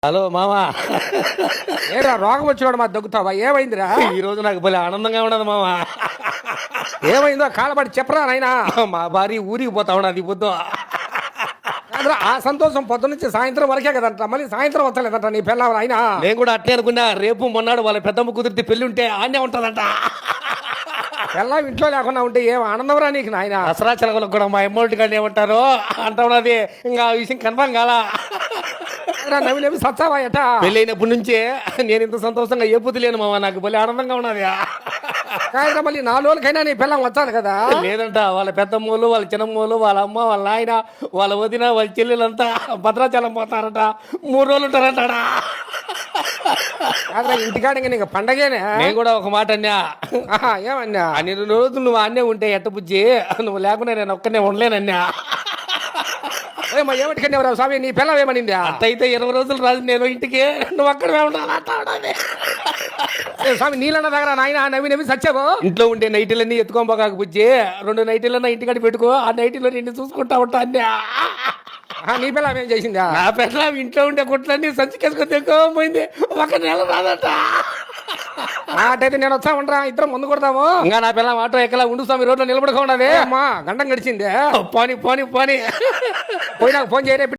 Hello మామా. ఏరా రోగం వచ్చినాడు మా దగ్గుతావా? ఏమైందిరా? ఈ రోజు నాకు భలే ఆనందంగా ఉండదు మామా. ఏమైందో కాళ్ళబడి చెప్పరా నాయనా. మా భార్య ఊరికి పోతా ఉన్నది పొద్దు. కాదురా, ఆ సంతోషం పొద్దు నుంచి సాయంత్రం వరకే కదంట, మళ్ళీ సాయంత్రం వచ్చలేదంట నీ పిల్లలు అయినా. నేను కూడా అట్లే అనుకున్నా, రేపు మొన్నాడు వాళ్ళ పెద్దమ్మ కుదిరితే పెళ్లి ఉంటే ఆన్నే ఉంటుందంట. పిల్లం ఇంట్లో లేకుండా ఉంటే ఏం ఆనందం రా నీకు నాయన. దసరా చెలవులకు కూడా మా అమౌంట్ కానీ ఏమంటారు అంటా ఉన్నది. ఇంకా ఆ విషయం కన్ఫర్మ్ కాలా. నవ్వి నవ్వి సత్తావా ఎట? పెళ్ళి అయినప్పటి నుంచే నేను ఇంత సంతోషంగా ఏ పొద్దు లేను మామ. నాకు భలే ఆనందంగా ఉన్నది. కాదురా, మళ్ళీ 4 రోజులకైనా నీ పిల్లం వచ్చాను కదా. లేదంట, వాళ్ళ పెద్దమ్మోళ్ళు, వాళ్ళ చిన్నమ్మోళ్ళు, వాళ్ళ అమ్మ, వాళ్ళ ఆయన, వాళ్ళ వదిన, వాళ్ళ చెల్లెలంతా భద్రాచలం పోతారట. 3 రోజులు ఉంటారంటాడా. కాదురా, ఇంటికాడ ఇంకా నీకు పండగేనే. నేను కూడా ఒక మాట అన్నా. ఏమన్నా? అన్ని రోజులు నువ్వు అన్నే ఉంటే ఎట్ట బుజ్జి, నువ్వు లేకుండా నేను ఒక్కనే ఉండలేనన్నా. ఏమిటికన్నా స్వామి నీ పిల్లం ఏమనిందా? అట్టయితే 20 రోజులు రాజు నేను ఇంటికి, నువ్వు అక్కడే ఉండాలి. స్వామి నీళ్ళన్న దగ్గర నాయన నవ్వి నవ్వి సచ్చావు. ఇంట్లో ఉండే నైటీలన్నీ ఎత్తుకోబోకాక బుజ్జి, 2 నైటీలన్నా ఇంటికాడ పెట్టుకో. ఆ నైటీలో నిన్ను చూసుకుంటా ఉంటా అన్నా. నీ పిల్లం ఏం చేసిందా? నా పిల్ల ఇంట్లో ఉండే గుట్లన్నీ సంచికేసుకొని తెచ్చుకోపోయింది. 1 నెల రాదట. అటైతే నేను వచ్చా ఉండరా, ఇద్దరం ముందు కొడతాము. ఇంకా నా పిల్ల ఆటో ఎక్కలా ఉండు స్వామి, రోడ్లో నిలబడుకోండి. అమ్మా గండం గడిచిందే. పోనీ పోయినాక ఫోన్ చేయరే.